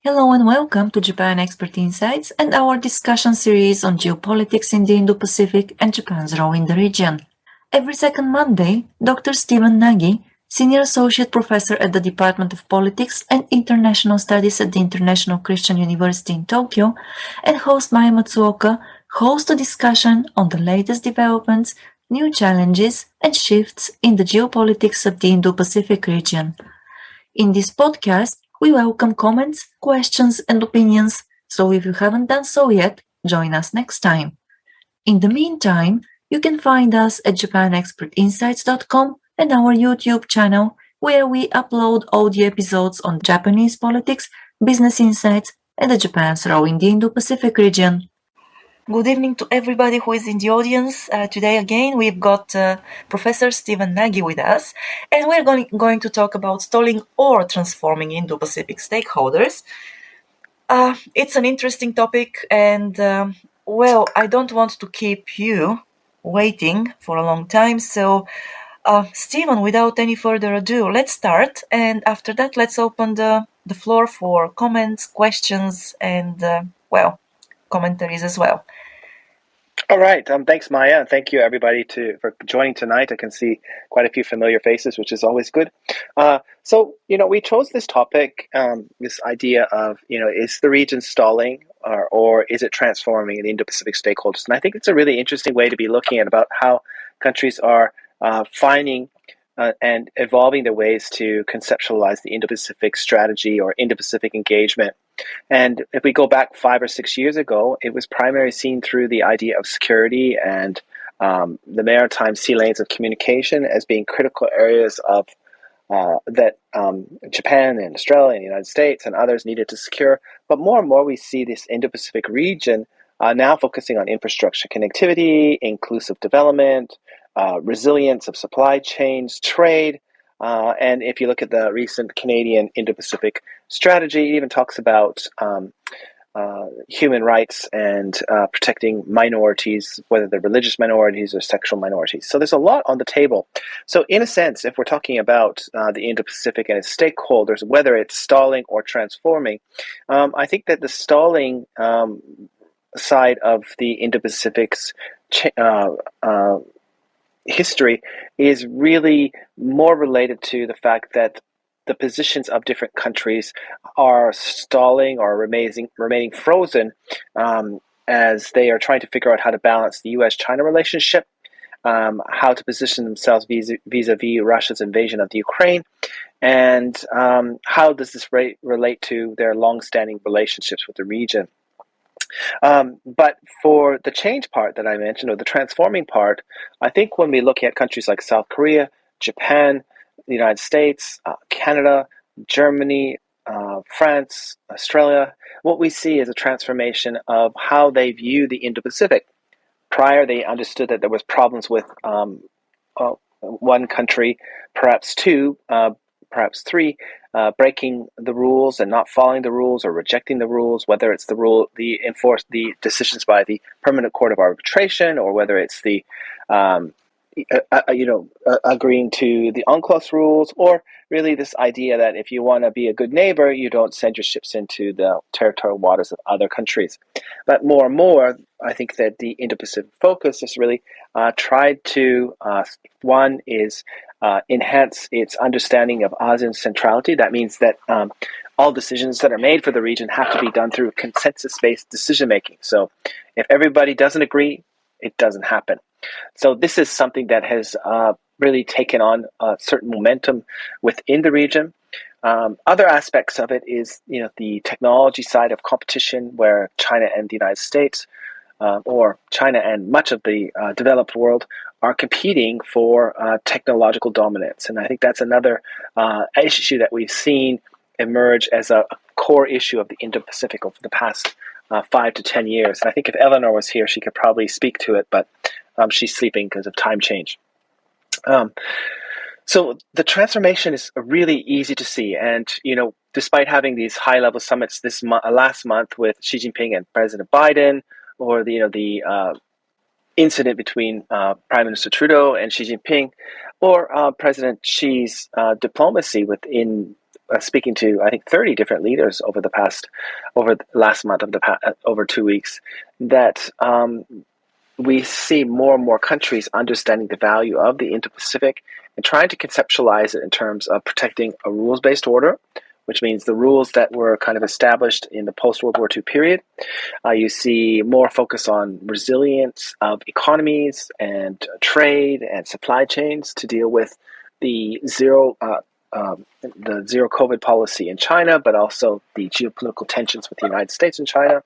Hello and welcome to Japan Expert Insights and our discussion series on geopolitics in the Indo-Pacific and Japan's role in the region. Every second Monday, Dr. Stephen Nagy, Senior Associate Professor at the Department of Politics and International Studies at the International Christian University in Tokyo, and host Maya Matsuoka, host a discussion on the latest developments, new challenges, and shifts in the geopolitics of the Indo-Pacific region. In this podcast, we welcome comments, questions, and opinions, so if you haven't done so yet, join us next time. In the meantime, you can find us at japanexpertinsights.com and our YouTube channel, where we upload audio episodes on Japanese politics, business insights, and the Japan's role in the Indo-Pacific region. Good evening to everybody who is in the audience. Today again, we've got Professor Stephen Nagy with us, and we're going to talk about stalling or transforming Indo-Pacific stakeholders. It's an interesting topic, and I don't want to keep you waiting for a long time. So, Stephen, without any further ado, let's start, and after that, let's open the floor for comments, questions, and commentaries as well. All right. Thanks, Maya. And thank you, everybody, for joining tonight. I can see quite a few familiar faces, which is always good. We chose this topic, this idea of, is the region stalling or is it transforming in Indo-Pacific stakeholders? And I think it's a really interesting way to be looking at about how countries are finding and evolving their ways to conceptualize the Indo-Pacific strategy or Indo-Pacific engagement. And if we go back 5 or 6 years ago, it was primarily seen through the idea of security and the maritime sea lanes of communication as being critical areas of that Japan and Australia and the United States and others needed to secure. But more and more we see this Indo-Pacific region now focusing on infrastructure connectivity, inclusive development, resilience of supply chains, trade. And if you look at the recent Canadian Indo-Pacific strategy, it even talks about human rights and protecting minorities, whether they're religious minorities or sexual minorities. So there's a lot on the table. So in a sense, if we're talking about the Indo-Pacific and its stakeholders, whether it's stalling or transforming, I think that the stalling side of the Indo-Pacific's history is really more related to the fact that the positions of different countries are stalling or remaining frozen as they are trying to figure out how to balance the U.S.-China relationship, how to position themselves vis-a-vis Russia's invasion of the Ukraine, and how does this relate to their long-standing relationships with the region. But for the change part that I mentioned, or the transforming part, I think when we look at countries like South Korea, Japan, the United States, Canada, Germany, France, Australia, what we see is a transformation of how they view the Indo-Pacific. Prior, they understood that there was problems with one country, perhaps two, perhaps three, breaking the rules and not following the rules or rejecting the rules, whether it's the decisions by the Permanent Court of Arbitration, or whether it's the agreeing to the UNCLOS rules, or really this idea that if you want to be a good neighbor, you don't send your ships into the territorial waters of other countries. But more and more, I think that the Indo-Pacific focus has really tried to, one is enhance its understanding of ASEAN's centrality. That means that all decisions that are made for the region have to be done through consensus-based decision-making. So if everybody doesn't agree, it doesn't happen. So this is something that has really taken on a certain momentum within the region. Other aspects of it is, the technology side of competition, where China and the United States, or China and much of the developed world, are competing for technological dominance. And I think that's another issue that we've seen emerge as a core issue of the Indo-Pacific over the past 5 to 10 years. And I think if Eleanor was here, she could probably speak to it, but she's sleeping because of time change. So the transformation is really easy to see. And, despite having these high-level summits last month with Xi Jinping and President Biden, or the incident between Prime Minister Trudeau and Xi Jinping, or President Xi's diplomacy within speaking to, I think, 30 different leaders over the last month over 2 weeks, that we see more and more countries understanding the value of the Indo-Pacific and trying to conceptualize it in terms of protecting a rules-based order, which means the rules that were kind of established in the post-World War II period. You see more focus on resilience of economies and trade and supply chains to deal with the zero COVID policy in China, but also the geopolitical tensions with the United States and China.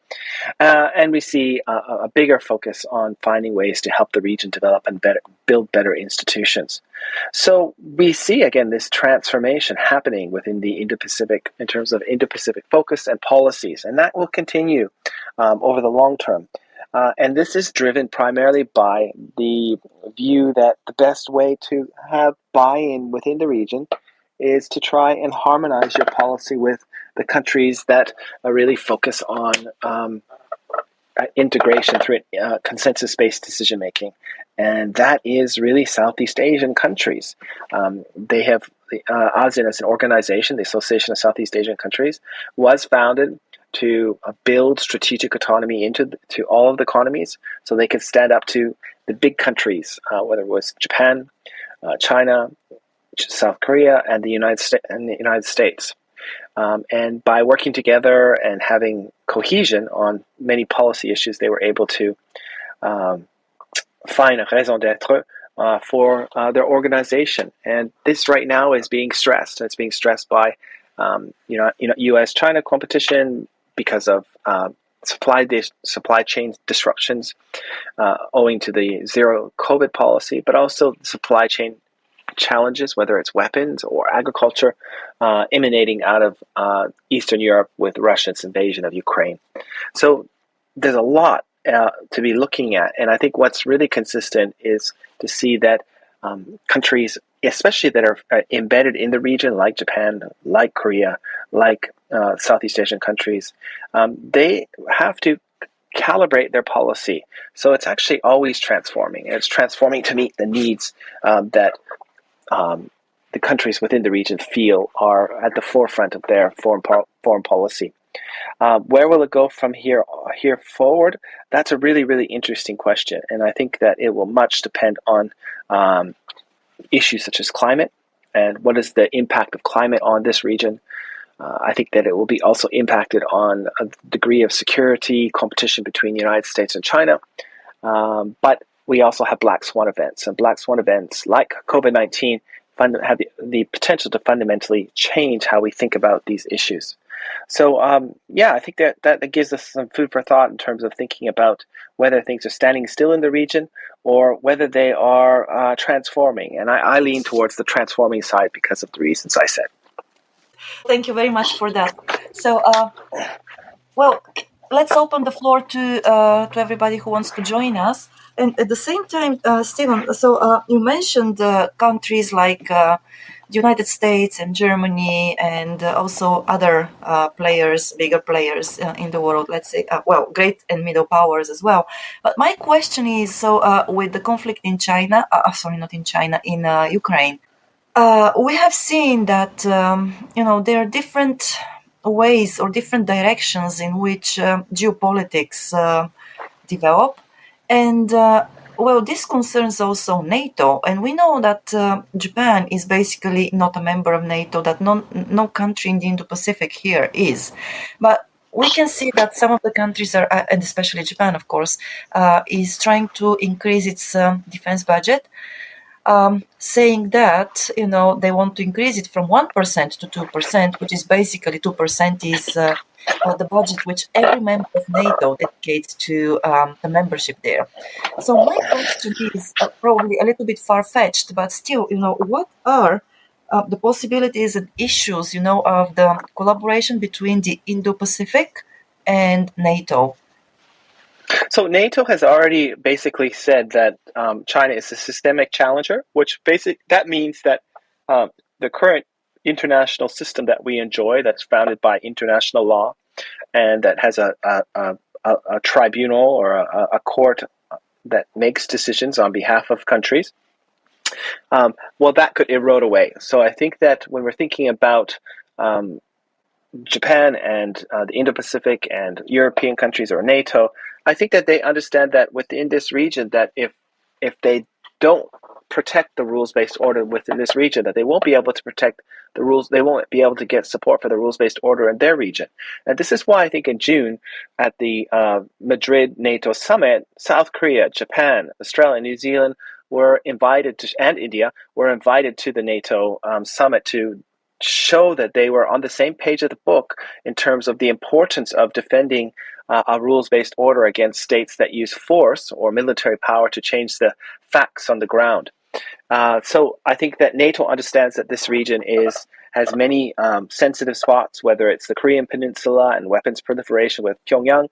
And we see a bigger focus on finding ways to help the region develop and build better institutions. So we see, again, this transformation happening within the Indo-Pacific in terms of Indo-Pacific focus and policies, and that will continue over the long term. And this is driven primarily by the view that the best way to have buy-in within the region is to try and harmonize your policy with the countries that really focus on integration through consensus-based decision-making. And that is really Southeast Asian countries. They have ASEAN as an organization, the Association of Southeast Asian Countries, was founded to build strategic autonomy to all of the economies so they could stand up to the big countries, whether it was Japan, China, South Korea, and the United States. And by working together and having cohesion on many policy issues, they were able to find a raison d'être for their organization. And this right now is being stressed. It's being stressed by U.S.-China competition because of supply chain disruptions owing to the zero COVID policy, but also supply chain challenges, whether it's weapons or agriculture, emanating out of Eastern Europe with Russia's invasion of Ukraine. So there's a lot to be looking at, and I think what's really consistent is to see that countries, especially that are embedded in the region, like Japan, like Korea, like Southeast Asian countries, they have to calibrate their policy. So it's actually always transforming. It's transforming to meet the needs that the countries within the region feel are at the forefront of their foreign policy. Where will it go from here forward? That's a really, really interesting question. And I think that it will much depend on issues such as climate and what is the impact of climate on this region. I think that it will be also impacted on a degree of security, competition between the United States and China. But we also have black swan events, and black swan events like COVID-19 have the potential to fundamentally change how we think about these issues. So, I think that gives us some food for thought in terms of thinking about whether things are standing still in the region or whether they are transforming. And I lean towards the transforming side because of the reasons I said. Thank you very much for that. So, let's open the floor to everybody who wants to join us. And at the same time, Stephen, so you mentioned countries like the United States and Germany and also other bigger players in the world, let's say, great and middle powers as well. But my question is, so with the conflict in China, in Ukraine, we have seen that, there are different ways or different directions in which geopolitics develop. And, this concerns also NATO. And we know that Japan is basically not a member of NATO, that no country in the Indo-Pacific here is. But we can see that some of the countries are, and especially Japan, of course, is trying to increase its defense budget. Saying that, they want to increase it from 1% to 2%, which is basically 2% is the budget which every member of NATO dedicates to the membership there. So my question is probably a little bit far-fetched, but still, what are the possibilities and issues, of the collaboration between the Indo-Pacific and NATO? So NATO has already basically said that China is a systemic challenger, which that means that the current international system that we enjoy, that's founded by international law, and that has a tribunal or a court that makes decisions on behalf of countries, that could erode away. So I think that when we're thinking about Japan and the Indo-Pacific and European countries or NATO, I think that they understand that within this region, that if they don't protect the rules-based order within this region, that they won't be able to protect the rules. They won't be able to get support for the rules-based order in their region. And this is why I think in June at the Madrid NATO summit, South Korea, Japan, Australia, New Zealand were invited to, and India were invited to the NATO summit to show that they were on the same page of the book in terms of the importance of defending a rules-based order against states that use force or military power to change the facts on the ground. So I think that NATO understands that this region has many sensitive spots, whether it's the Korean Peninsula and weapons proliferation with Pyongyang,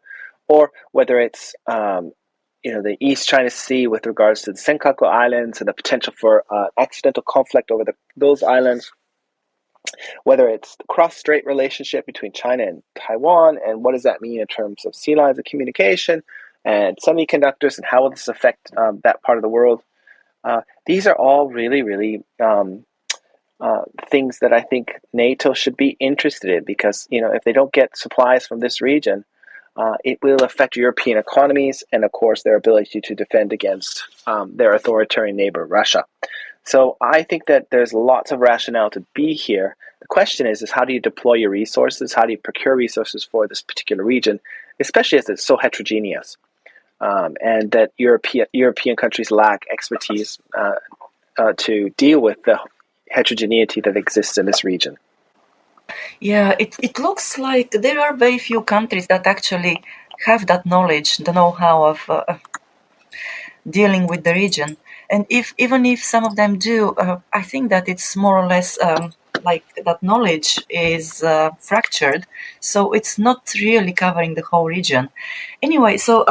or whether it's the East China Sea with regards to the Senkaku Islands and the potential for accidental conflict over those islands, whether it's the cross-strait relationship between China and Taiwan, and what does that mean in terms of sea lines of communication and semiconductors, and how will this affect that part of the world. These are all really, really things that I think NATO should be interested in, because if they don't get supplies from this region, it will affect European economies and, of course, their ability to defend against their authoritarian neighbor, Russia. So I think that there's lots of rationale to be here. The question is how do you deploy your resources? How do you procure resources for this particular region, especially as it's so heterogeneous, and that European countries lack expertise to deal with the heterogeneity that exists in this region. Yeah, it looks like there are very few countries that actually have that knowledge, the know-how of dealing with the region. And even if some of them do, I think that it's more or less like that knowledge is fractured, so it's not really covering the whole region. Anyway, so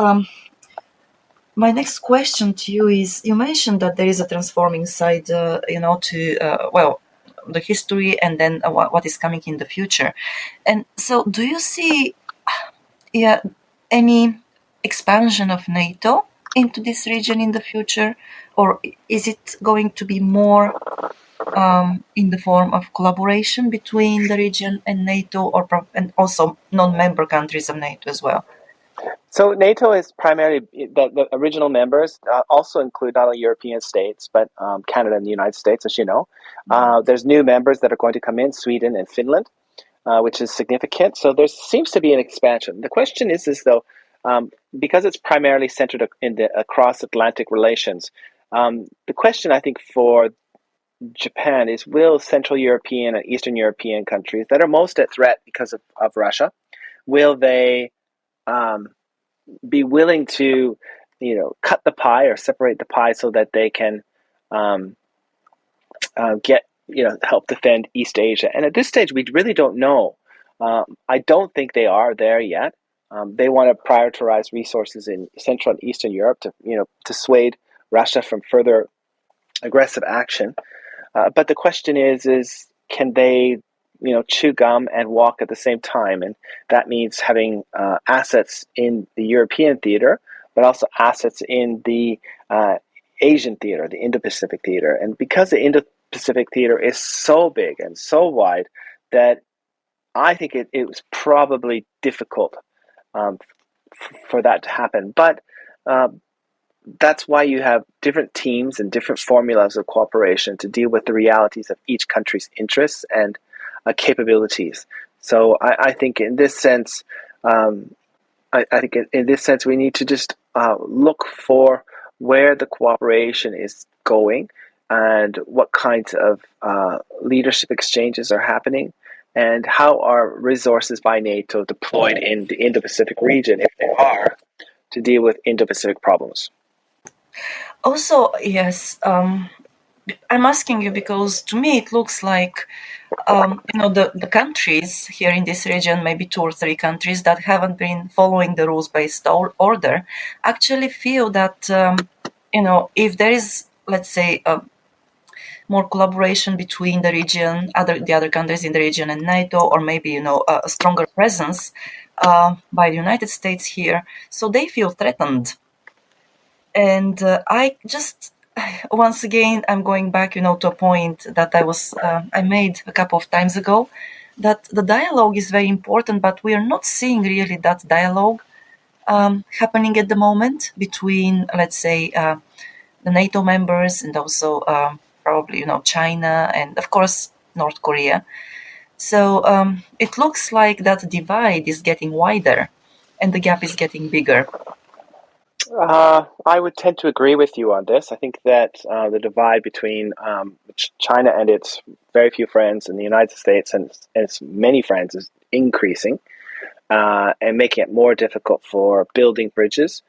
my next question to you is: you mentioned that there is a transforming side, to the history, and then what is coming in the future. And so, do you see, any expansion of NATO into this region in the future, or is it going to be more in the form of collaboration between the region and NATO, and also non-member countries of NATO as well? So NATO is primarily, the original members also include not only European states, but Canada and the United States, as you know. There's new members that are going to come in, Sweden and Finland, which is significant. So there seems to be an expansion. The question is though, because it's primarily centered in the cross-Atlantic relations, the question I think for Japan is, will Central European and Eastern European countries that are most at threat because of Russia, will they be willing to, cut the pie or separate the pie so that they can get, help defend East Asia? And at this stage, we really don't know. I don't think they are there yet. They want to prioritize resources in Central and Eastern Europe to dissuade Russia from further aggressive action. But the question is can they, chew gum and walk at the same time? And that means having assets in the European theater, but also assets in the Asian theater, the Indo-Pacific theater. And because the Indo-Pacific theater is so big and so wide, that I think it was probably difficult for that to happen. But that's why you have different teams and different formulas of cooperation to deal with the realities of each country's interests and capabilities. So I think in this sense, we need to just look for where the cooperation is going and what kinds of leadership exchanges are happening, and how are resources by NATO deployed in the Indo-Pacific region, if they are, to deal with Indo-Pacific problems. Also, yes, I'm asking you because to me it looks like, the countries here in this region, maybe 2 or 3 countries that haven't been following the rules-based order, actually feel that, if there is, let's say, more collaboration between the region, the other countries in the region and NATO, or maybe, a stronger presence by the United States here, so they feel threatened. And I just, once again, I'm going back, to a point that I made a couple of times ago, that the dialogue is very important, but we are not seeing really that dialogue happening at the moment between, let's say, the NATO members and also probably, China and of course North Korea. So it looks like that divide is getting wider and the gap is getting bigger. I would tend to agree with you on this. I think that the divide between China and its very few friends and the United States and its many friends is increasing and making it more difficult for building bridges.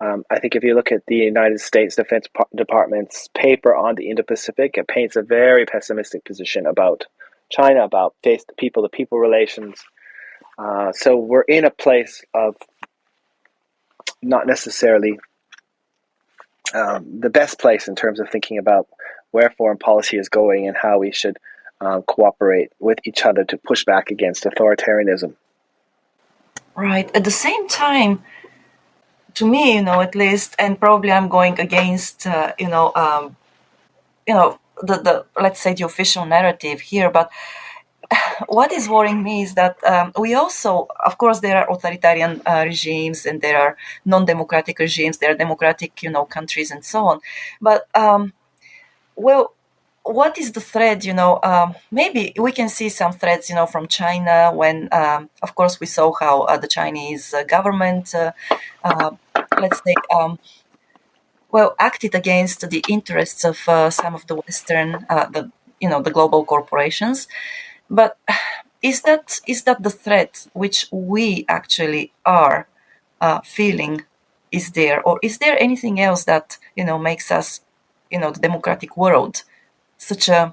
I think if you look at the United States Defense Department's paper on the Indo-Pacific, it paints a very pessimistic position about China, about people-to-people relations. So we're in a place of not necessarily the best place in terms of thinking about where foreign policy is going and how we should cooperate with each other to push back against authoritarianism. Right. At the same time, to me, at least, and probably I'm going against, the let's say the official narrative here, but what is worrying me is that we also, of course, there are authoritarian regimes and there are non-democratic regimes, there are democratic, countries and so on. But, well, what is the threat, maybe we can see some threats, from China when, of course, we saw how the Chinese government, let's say, acted against the interests of some of the Western, the global corporations. But is that the threat which we actually are feeling is there, or is there anything else that makes us, the democratic world, such a,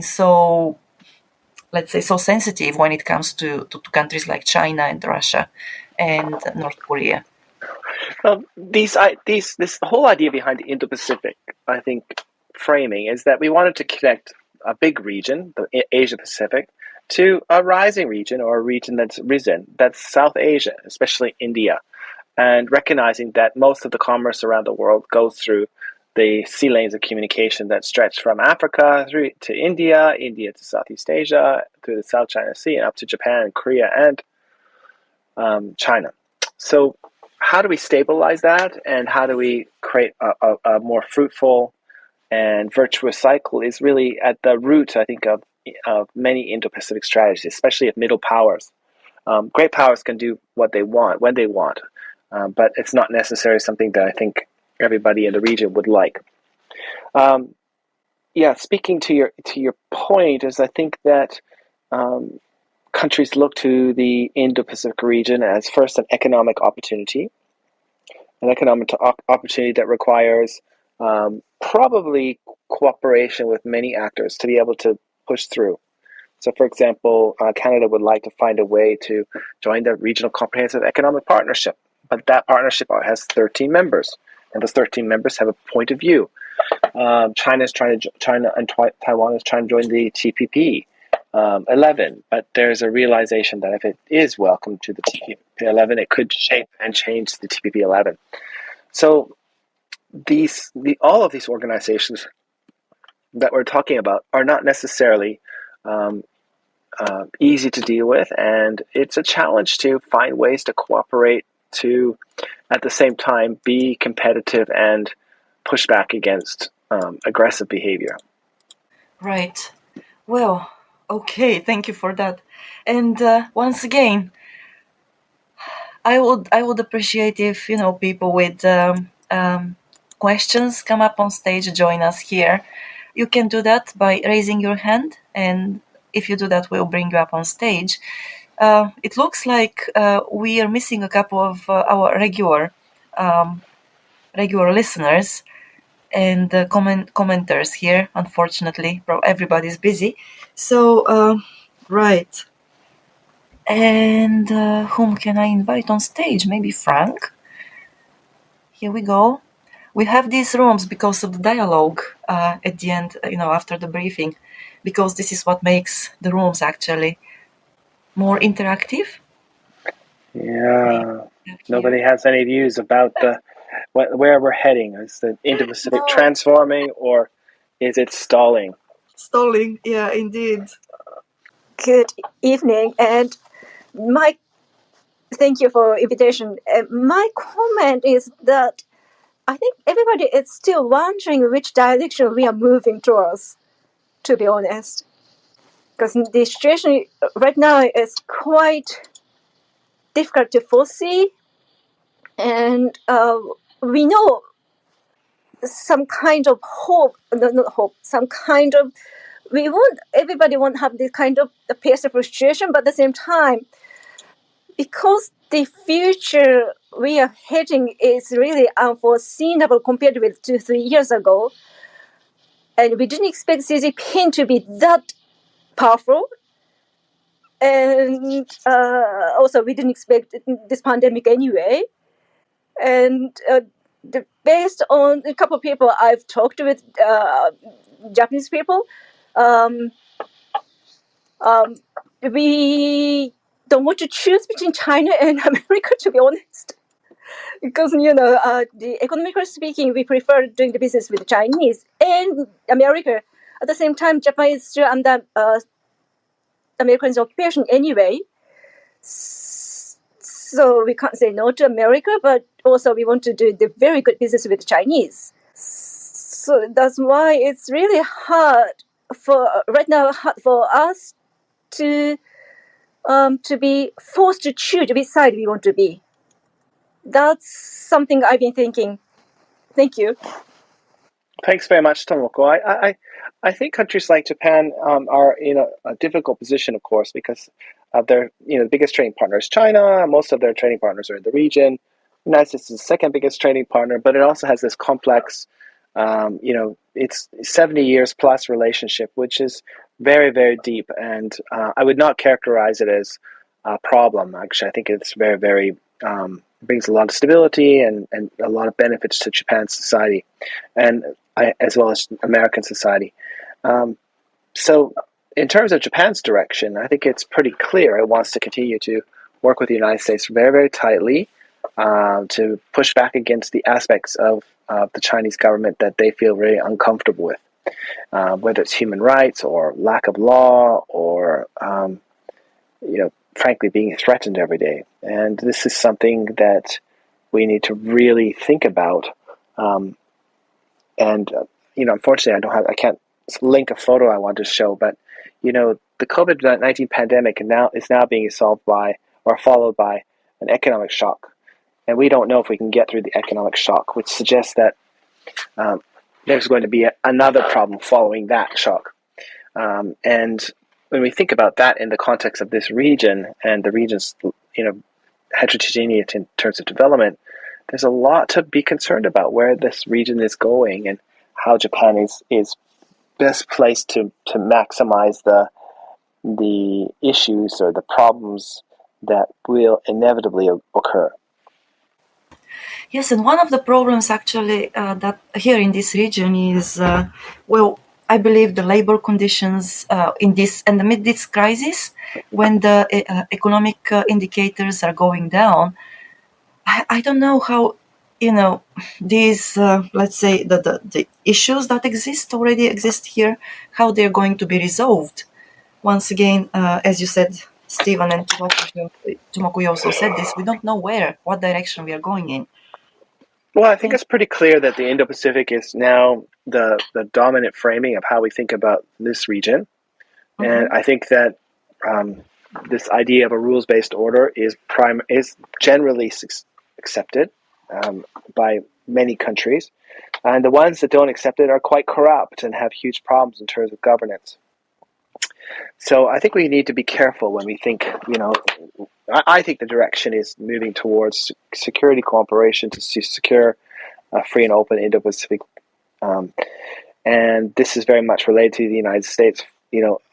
so let's say so sensitive when it comes to countries like China and Russia and North Korea? This whole idea behind the Indo-Pacific, I think, framing is that we wanted to connect a big region, the Asia Pacific, to a rising region or a region that's risen, that's South Asia, especially India, and recognizing that most of the commerce around the world goes through the sea lanes of communication that stretch from Africa through to India, India to Southeast Asia, through the South China Sea, and up to Japan, Korea, and China. So how do we stabilize that, and how do we create a more fruitful and virtuous cycle is really at the root, I think, of many Indo-Pacific strategies, especially of middle powers. Great powers can do what they want when they want, but it's not necessarily something that I think everybody in the region would like. Speaking to your point, is I think that countries look to the Indo-Pacific region as first an economic opportunity that requires probably cooperation with many actors to be able to push through. So, for example, Canada would like to find a way to join the Regional Comprehensive Economic Partnership, but that partnership has 13 members, and those 13 members have a point of view. China and Taiwan is trying to join the TPP 11, but there's a realization that if it is welcomed to the TPP 11, it could shape and change the TPP 11. So all of these organizations that we're talking about are not necessarily easy to deal with, and it's a challenge to find ways to cooperate to, at the same time, be competitive and push back against aggressive behavior. Right. Well, okay. Thank you for that. And once again, I would appreciate if people with questions come up on stage, join us here. You can do that by raising your hand, and if you do that, we'll bring you up on stage. It looks like we are missing a couple of our regular listeners and commenters here. Unfortunately, everybody's busy. So, right. And whom can I invite on stage? Maybe Frank? Here we go. We have these rooms because of the dialogue at the end, after the briefing, because this is what makes the rooms actually more interactive. Yeah. Nobody has any views about where we're heading. Is the Indo-Pacific transforming, or is it stalling? Stalling, yeah, indeed. Good evening, and thank you for invitation. My comment is that I think everybody is still wondering which direction we are moving towards, to be honest. Because the situation right now is quite difficult to foresee, and we know some kind of hope, not hope, some kind of, everybody won't have this kind of passive frustration, but at the same time, because the future we are heading is really unforeseeable compared with 2-3 years ago, and we didn't expect Xi Jinping to be that powerful, and also we didn't expect this pandemic anyway, and based on a couple of people I've talked with, Japanese people, um, we don't want to choose between China and America, to be honest. Because, the economically speaking, we prefer doing the business with the Chinese and America. At the same time, Japan is still under American occupation anyway. So we can't say no to America, but also we want to do the very good business with the Chinese. So that's why it's really hard right now for us to be forced to choose which side we want to be. That's something I've been thinking. Thank you. Thanks very much, Tomoko. I think countries like Japan are in a difficult position, of course, because their the biggest trading partner is China. Most of their trading partners are in the region. The United States is the second biggest trading partner, but it also has this complex, it's 70 years plus relationship, which is very, very deep. And I would not characterize it as a problem. Actually, I think it's very, very brings a lot of stability and a lot of benefits to Japan's society, and as well as American society. So in terms of Japan's direction, I think it's pretty clear it wants to continue to work with the United States very, very tightly to push back against the aspects of the Chinese government that they feel very uncomfortable with, whether it's human rights or lack of law or, frankly, being threatened every day. And this is something that we need to really think about. Unfortunately, I can't link a photo I want to show, but the COVID-19 pandemic is now being solved by or followed by an economic shock, and we don't know if we can get through the economic shock, which suggests that there's going to be another problem following that shock. And when we think about that in the context of this region and the region's heterogeneity in terms of development, there's a lot to be concerned about where this region is going and how Japan is best placed to maximize the issues or the problems that will inevitably occur. Yes, and one of the problems actually that here in this region is, I believe the labor conditions amid this crisis, when the economic indicators are going down, I don't know how, these, let's say, the issues that already exist here, how they're going to be resolved. Once again, as you said, Stephen, and Tomoko also said this, we don't know what direction we are going in. Well, I think it's pretty clear that the Indo-Pacific is now the dominant framing of how we think about this region. Mm-hmm. And I think that this idea of a rules-based order is generally accepted by many countries. And the ones that don't accept it are quite corrupt and have huge problems in terms of governance. So I think we need to be careful when we think, I think the direction is moving towards security cooperation to secure a free and open Indo-Pacific. And this is very much related to the United States,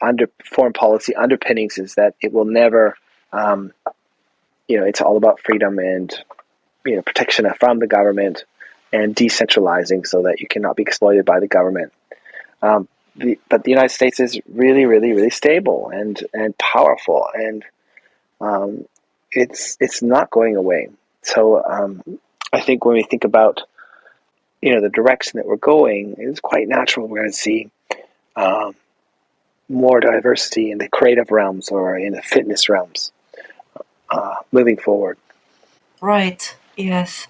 under foreign policy underpinnings is that it will never, it's all about freedom and, protection from the government and decentralizing so that you cannot be exploited by the government. But the United States is really, really, really stable and powerful, and it's not going away. So I think when we think about the direction that we're going, it's quite natural we're going to see more diversity in the creative realms or in the fitness realms moving forward. Right. Yes.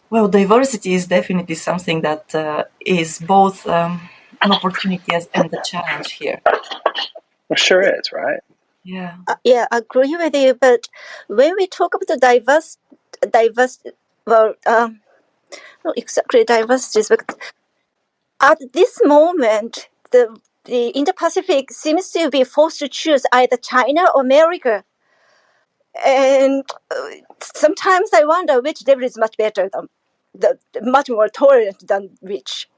Well, diversity is definitely something that is both an opportunity and a challenge here. Well, sure is, right? Yeah. Yeah, I agree with you. But when we talk about the well, not exactly diversities, but at this moment, the Indo-Pacific seems to be forced to choose either China or America. And sometimes I wonder which devil is much better than much more tolerant than which.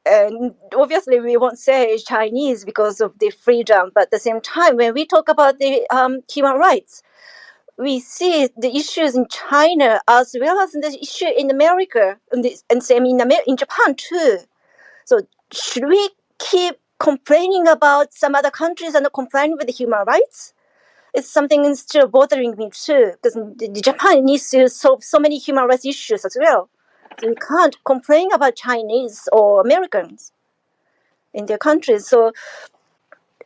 And obviously, we won't say Chinese because of the freedom, but at the same time, when we talk about the human rights, we see the issues in China as well as the issue in America and same in Japan too. So should we keep complaining about some other countries and complaining with the human rights? It's something that's still bothering me too, because Japan needs to solve so many human rights issues as well. So we can't complain about Chinese or Americans in their countries. So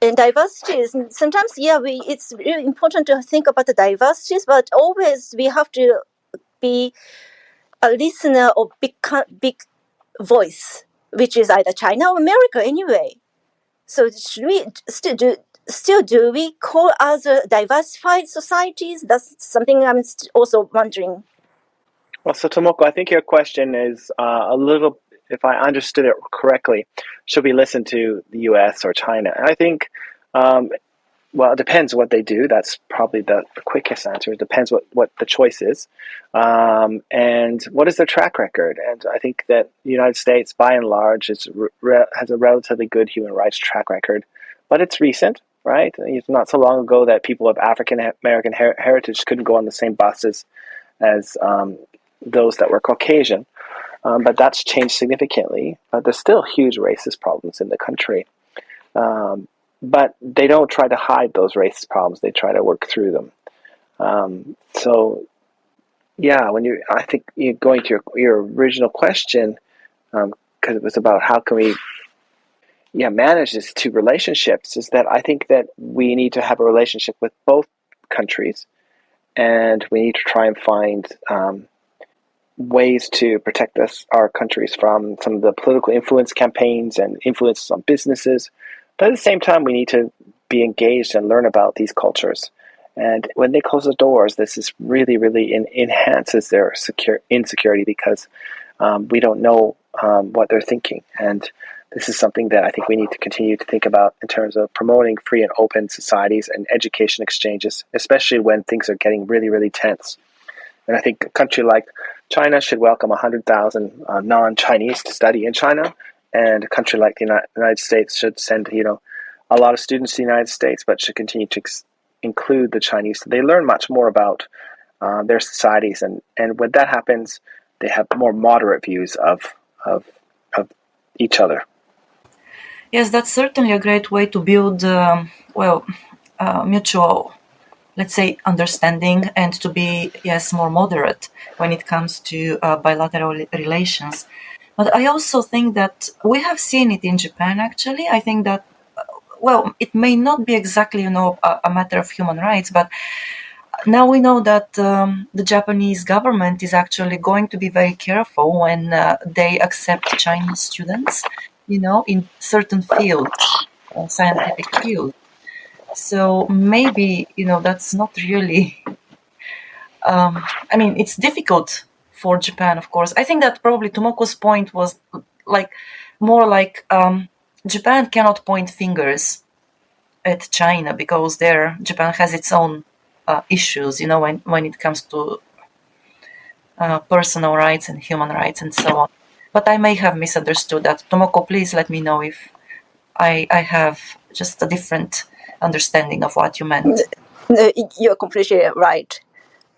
in diversities, sometimes it's really important to think about the diversities, but always we have to be a listener or big voice, which is either China or America anyway. So should we still do we call other diversified societies? That's something I'm also wondering. Well, so Tomoko, I think your question is a little, if I understood it correctly, should we listen to the US or China? And I think, well, it depends what they do. That's probably the quickest answer. It depends what the choice is. And what is their track record? And I think that the United States, by and large, has a relatively good human rights track record, but it's recent, right? It's not so long ago that people of African American heritage couldn't go on the same buses as those that were Caucasian. But that's changed significantly. There's still huge racist problems in the country. But they don't try to hide those racist problems. They try to work through them. So, yeah, I think you're going to your original question, because it was about how can we, manage these two relationships, is that I think that we need to have a relationship with both countries, and we need to try and find ways to protect our countries from some of the political influence campaigns and influences on businesses. But at the same time, we need to be engaged and learn about these cultures. And when they close the doors, this is really enhances their insecurity, because we don't know what they're thinking. And this is something that I think we need to continue to think about in terms of promoting free and open societies and education exchanges, especially when things are getting really tense. And I think a country like China should welcome 100,000 non-Chinese to study in China, and a country like the United States should send a lot of students to the United States, but should continue to include the Chinese. So they learn much more about their societies, and when that happens, they have more moderate views of each other. Yes, that's certainly a great way to build mutual, let's say, understanding, and to be, yes, more moderate when it comes to bilateral relations. But I also think that we have seen it in Japan, actually. I think that, it may not be exactly, a matter of human rights, but now we know that the Japanese government is actually going to be very careful when they accept Chinese students, in certain fields, scientific fields. So maybe, that's not really, it's difficult for Japan, of course. I think that probably Tomoko's point was more like Japan cannot point fingers at China because Japan has its own issues, when it comes to personal rights and human rights and so on. But I may have misunderstood that. Tomoko, please let me know if I have just a different understanding of what you meant. No, you're completely right,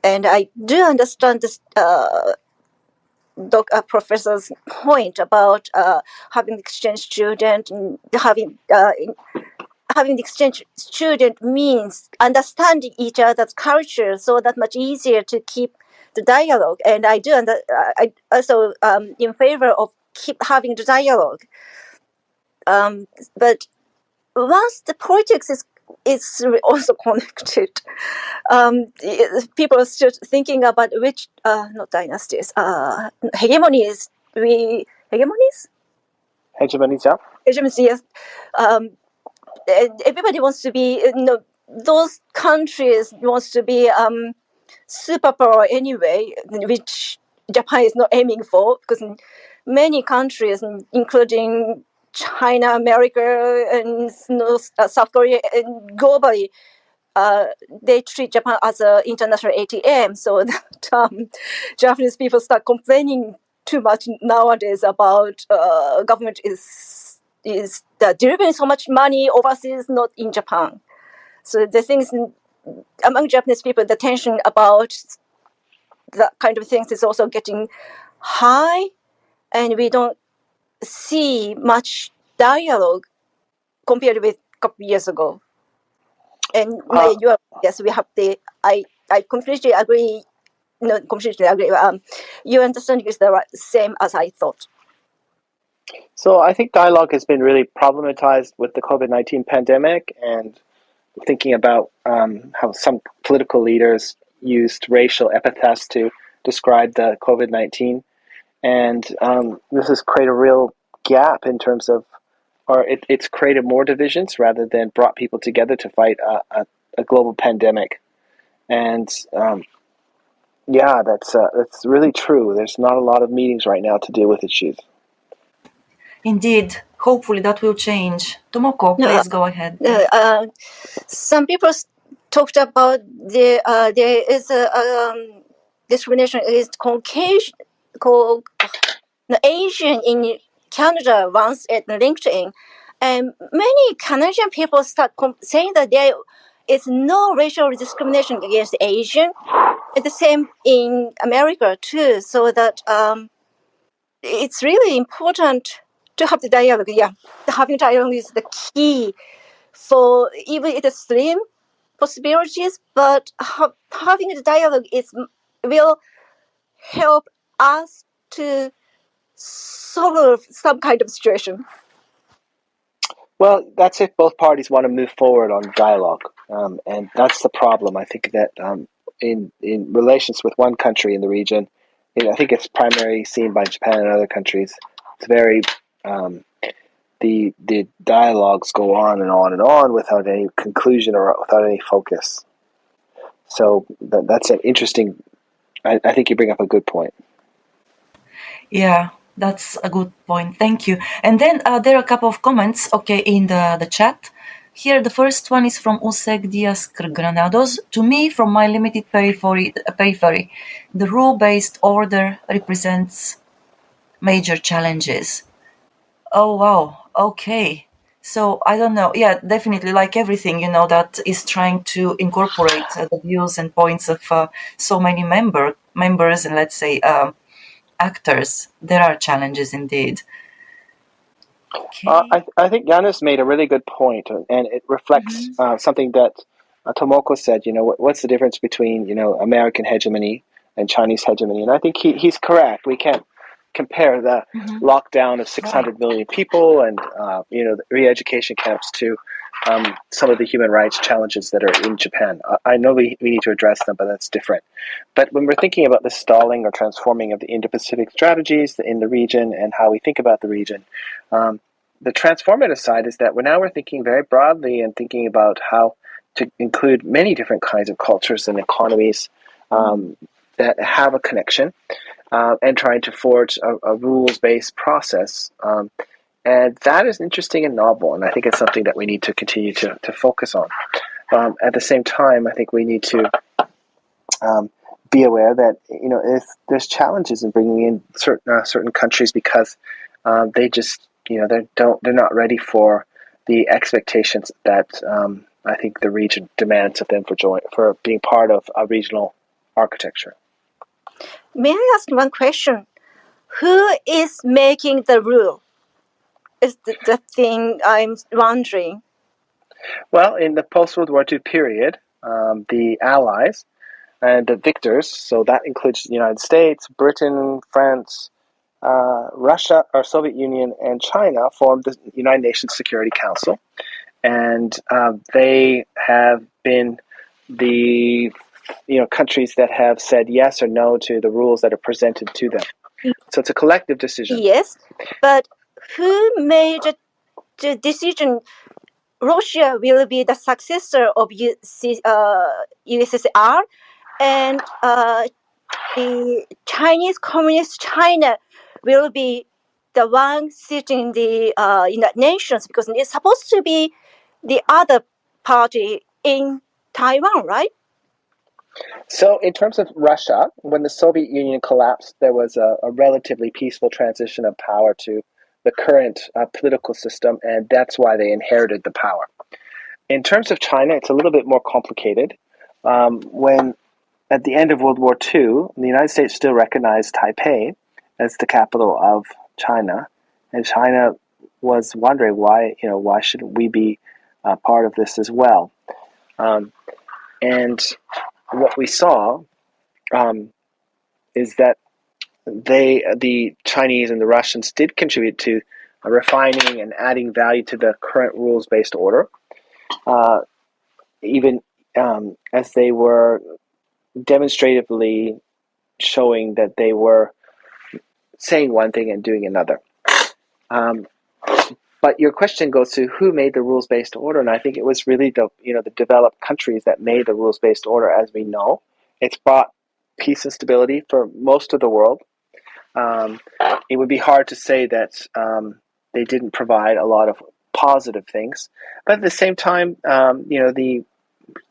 and I do understand this professor's point about having exchange student and having the exchange student means understanding each other's culture, so that much easier to keep the dialogue. And I also in favor of keep having the dialogue. But once the politics is also connected, people are still thinking about which not dynasties, hegemonies. Hegemonies. Hegemonies, yeah. Hegemonies, yes. Everybody wants to be, those countries wants to be superpower anyway, which Japan is not aiming for, because many countries, including China, America, and South Korea, and globally, they treat Japan as an international ATM. So that Japanese people start complaining too much nowadays about government is delivering so much money overseas, not in Japan. So the things among Japanese people, the tension about that kind of things is also getting high, and we don't see much dialogue compared with a couple of years ago. And yes, we have I completely agree. No, completely agree. Your understanding is the same as I thought. So I think dialogue has been really problematized with the COVID-19 pandemic, and thinking about how some political leaders used racial epithets to describe the COVID-19. And this has created a real gap in terms of, or it's created more divisions rather than brought people together to fight a global pandemic. And that's really true. There's not a lot of meetings right now to deal with issues. Indeed. Hopefully that will change. Tomoko, please go ahead. Some people talked about there is a discrimination against Caucasian, Asian in Canada once at LinkedIn, and many Canadian people start saying that there is no racial discrimination against Asian. It's the same in America too. So that it's really important to have the dialogue. Yeah, having dialogue is the key for even it is slim possibilities, but having the dialogue will help us to solve some kind of situation. Well, that's if both parties want to move forward on dialogue, and that's the problem. I think that in relations with one country in the region, I think it's primarily seen by Japan and other countries. It's very the dialogues go on and on and on without any conclusion or without any focus. So that's an interesting. I think you bring up a good point. Yeah, that's a good point. Thank you. And then there are a couple of comments, in the chat. Here, the first one is from Useg Diaz Granados. To me, from my limited periphery, the rule-based order represents major challenges. Oh, wow. Okay. So, I don't know. Yeah, definitely, like everything, that is trying to incorporate the views and points of so many members and, let's say, actors, there are challenges indeed. Okay. I think Yanis made a really good point, and it reflects something that Tomoko said. What's the difference between American hegemony and Chinese hegemony? And I think he's correct. We can't compare the lockdown of 600 million people and the re-education camps to some of the human rights challenges that are in Japan. I know we need to address them, but that's different. But when we're thinking about the stalling or transforming of the Indo-Pacific strategies in the region and how we think about the region, the transformative side is that we're thinking very broadly and thinking about how to include many different kinds of cultures and economies that have a connection, and trying to forge a rules-based process. And that is interesting and novel, and I think it's something that we need to continue to focus on. At the same time, I think we need to be aware that if there's challenges in bringing in certain countries because they just they're not ready for the expectations that I think the region demands of them for being part of a regional architecture. May I ask one question? Who is making the rule? Is the thing I'm wondering. Well, in the post-World War II period, the Allies and the victors, so that includes the United States, Britain, France, Russia, or Soviet Union, and China, formed the United Nations Security Council. and they have been the countries that have said yes or no to the rules that are presented to them. So it's a collective decision. Yes, but who made the decision? Russia will be the successor of USSR, and the Chinese Communist China will be the one sitting in the United Nations, because it's supposed to be the other party in Taiwan, right? So in terms of Russia, when the Soviet Union collapsed, there was a relatively peaceful transition of power to the current political system, and that's why they inherited the power. In terms of China, it's a little bit more complicated. When at the end of World War II, the United States still recognized Taipei as the capital of China, and China was wondering why shouldn't we be part of this as well? And what we saw is that the Chinese and the Russians did contribute to refining and adding value to the current rules-based order, even as they were demonstratively showing that they were saying one thing and doing another. But your question goes to who made the rules-based order, and I think it was really the developed countries that made the rules-based order, as we know. It's brought peace and stability for most of the world. It would be hard to say that they didn't provide a lot of positive things, but at the same time, the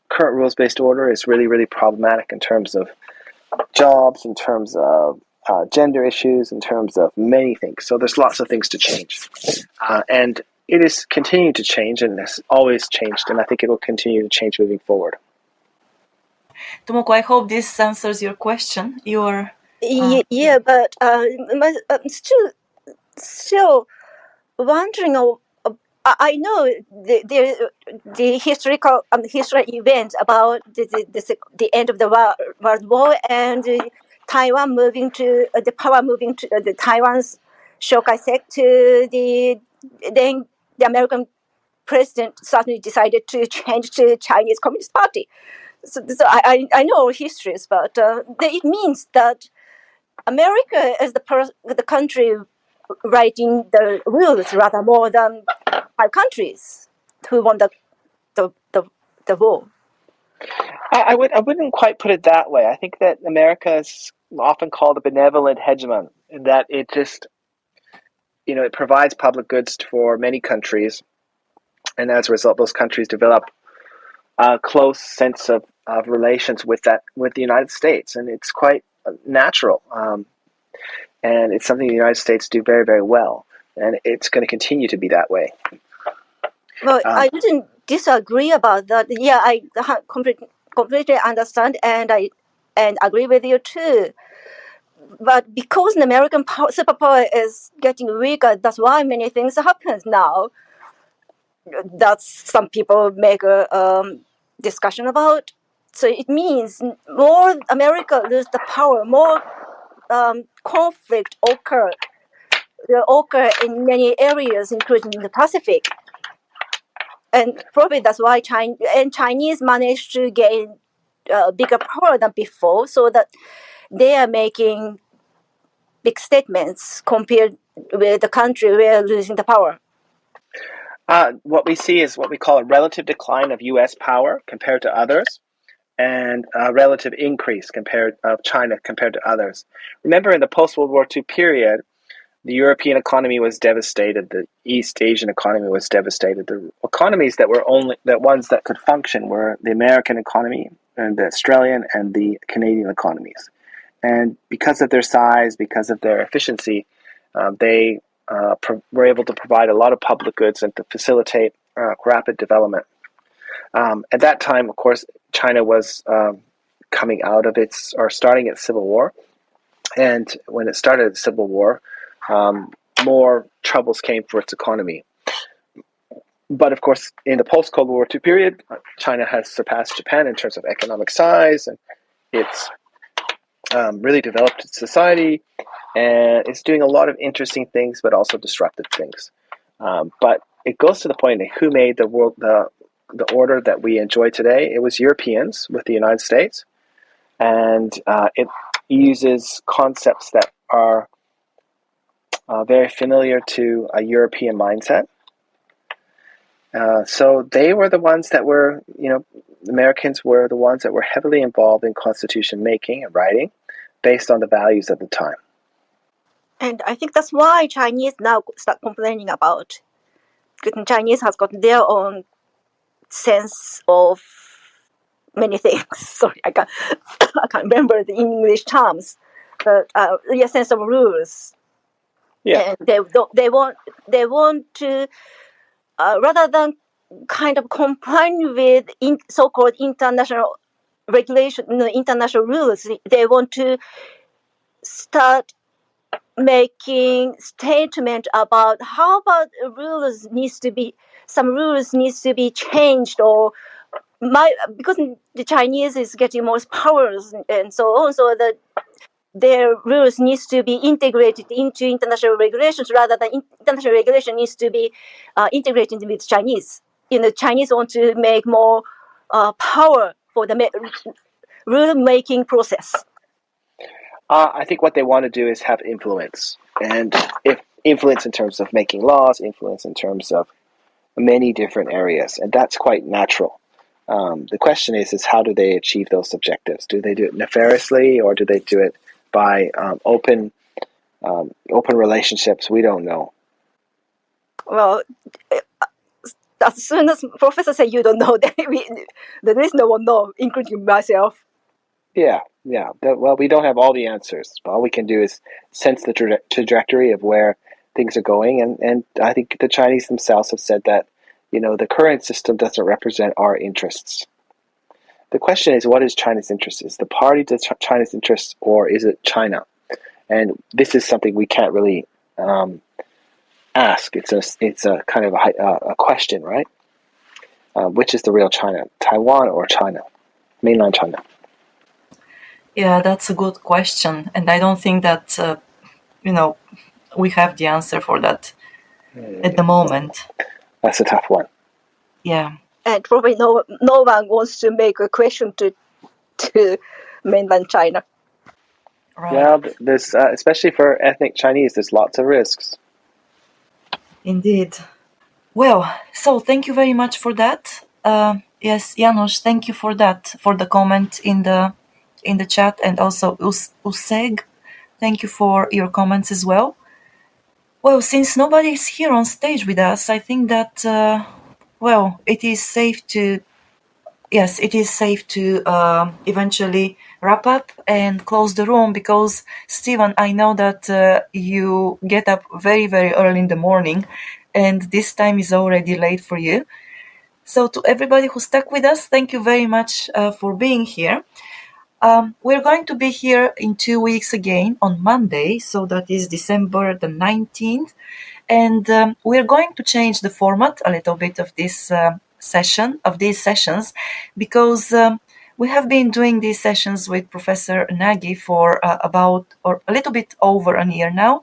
current rules-based order is really, really problematic in terms of jobs, in terms of gender issues, in terms of many things. So there's lots of things to change. And it is continuing to change and has always changed, and I think it will continue to change moving forward. Tomoko, I hope this answers your question. Yeah, but I'm still wondering. I know the historical history events about the end of the World War and Taiwan moving to the power moving to the Taiwan's Shokai to then the American president suddenly decided to change to Chinese Communist Party. So I know histories, but it means that America is the country writing the rules rather more than 5 countries who won the war. I wouldn't quite put it that way. I think that America is often called a benevolent hegemon, in that it just it provides public goods for many countries, and as a result, those countries develop a close sense of relations with the United States, and it's quite natural. And it's something the United States do very, very well, and it's going to continue to be that way. Well, I wouldn't disagree about that. Yeah, I completely understand, and I agree with you too. But because the American superpower is getting weaker, that's why many things happen now. That's some people make a discussion about. So it means more America lose the power, more conflict occur in many areas, including the Pacific. And probably that's why Chinese managed to gain bigger power than before, so that they are making big statements compared with the country where losing the power. What we see is what we call a relative decline of U.S. power compared to others, and a relative increase of China compared to others. Remember, in the post-World War II period, the European economy was devastated. The East Asian economy was devastated. The economies that were the ones that could function were the American economy and the Australian and the Canadian economies. And because of their size, because of their efficiency, they were able to provide a lot of public goods and to facilitate rapid development. At that time, of course, China was coming out of starting its civil war. And when it started the civil war, more troubles came for its economy. But of course, in the post-Cold War II period, China has surpassed Japan in terms of economic size, and it's really developed its society, and it's doing a lot of interesting things, but also disruptive things. But it goes to the point of who made the world the order that we enjoy today. It was Europeans with the United States, and it uses concepts that are very familiar to a European mindset. So they were the ones that were, Americans were the ones that were heavily involved in constitution making and writing based on the values of the time. And I think that's why Chinese now start complaining about. Because Chinese has got their own sense of many things. Sorry, I can't remember the English terms, but a sense of rules. Yeah. And they want to rather than kind of complying with so-called international regulation, international rules. They want to start making statement about how about some rules needs to be changed, or because the Chinese is getting more powers and so on, so that their rules needs to be integrated into international regulations rather than international regulation needs to be integrated with Chinese. Chinese want to make more power for the rule making process. I think what they want to do is have influence, and if influence in terms of making laws, influence in terms of many different areas, and that's quite natural. The question is how do they achieve those objectives? Do they do it nefariously, or do they do it by open relationships? We don't know. Well, as soon as professor said you don't know, then the listener will know, including myself. Yeah. Well, we don't have all the answers. All we can do is sense the trajectory of where things are going, and I think the Chinese themselves have said that the current system doesn't represent our interests. The question is, what is China's interest? Is the party to China's interests, or is it China? And this is something we can't really ask. It's a kind of a question, right? Which is the real China, Taiwan or China, mainland China? Yeah, that's a good question, and I don't think that we have the answer for that at the moment. That's a tough one. Yeah. And probably no one wants to make a question to mainland China. Right. Well, there's especially for ethnic Chinese, there's lots of risks. Indeed. Well, so thank you very much for that. Yes, Janusz, thank you for that, for the comment in the chat, and also Useg, thank you for your comments as well. Well, since nobody is here on stage with us, I think that it is safe to eventually wrap up and close the room, because Stephen, I know that you get up very, very early in the morning, and this time is already late for you. So to everybody who stuck with us, thank you very much for being here. We're going to be here in 2 weeks again on Monday, so that is December the 19th. And we're going to change the format a little bit of this these sessions, because we have been doing these sessions with Professor Nagy for about or a little bit over a year now.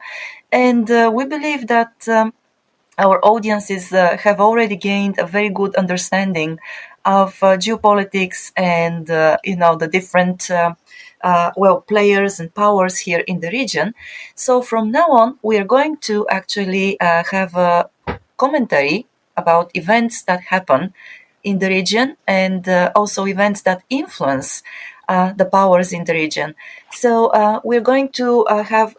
And we believe that our audiences have already gained a very good understanding of geopolitics and the different players and powers here in the region. So from now on, we are going to actually have a commentary about events that happen in the region, and also events that influence the powers in the region. So we're going to have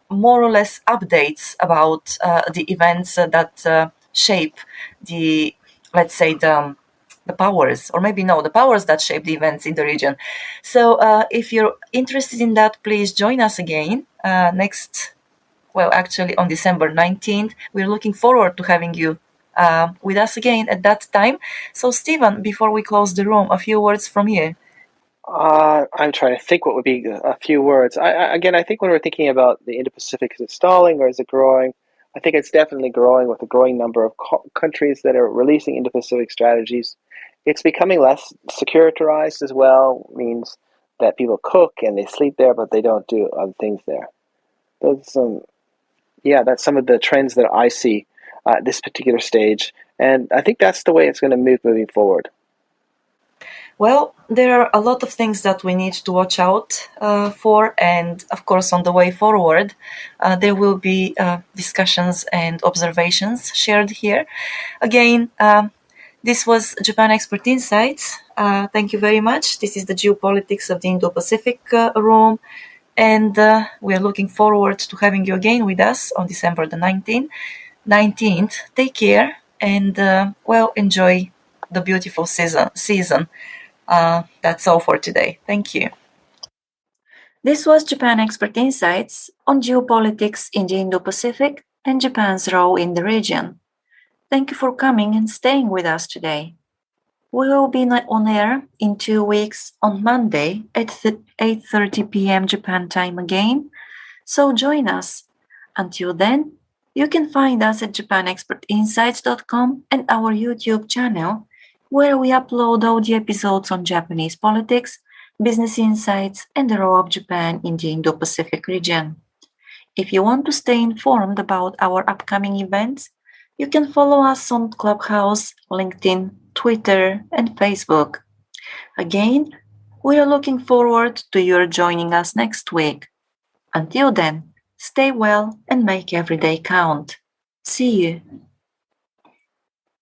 more or less updates about the events that shape the, let's say, the powers, or maybe no, the powers that shape the events in the region. So if you're interested in that, please join us again actually on December 19th. We're looking forward to having you with us again at that time. So Stephen, before we close the room, a few words from you. I'm trying to think what would be a few words. I think when we're thinking about the Indo-Pacific, is it stalling or is it growing? I think it's definitely growing, with a growing number of countries that are releasing Indo-Pacific strategies. It's becoming less securitarized as well, means that people cook and they sleep there, but they don't do other things there. That's some of the trends that I see. at this particular stage. And I think that's the way it's going to move moving forward. Well, there are a lot of things that we need to watch out for, and of course, on the way forward, there will be discussions and observations shared here. Again, this was Japan Expert Insights. Thank you very much. This is the geopolitics of the Indo-Pacific room, and we are looking forward to having you again with us on December the 19th. Take care and, enjoy the beautiful season. That's all for today. Thank you. This was Japan Expert Insights on geopolitics in the Indo-Pacific and Japan's role in the region. Thank you for coming and staying with us today. We will be on air in 2 weeks on Monday at 8:30 p.m. Japan time again, so join us. Until then, you can find us at japanexpertinsights.com and our YouTube channel, where we upload audio episodes on Japanese politics, business insights, and the role of Japan in the Indo-Pacific region. If you want to stay informed about our upcoming events, you can follow us on Clubhouse, LinkedIn, Twitter, and Facebook. Again, we are looking forward to your joining us next week. Until then, stay well and make every day count. See you.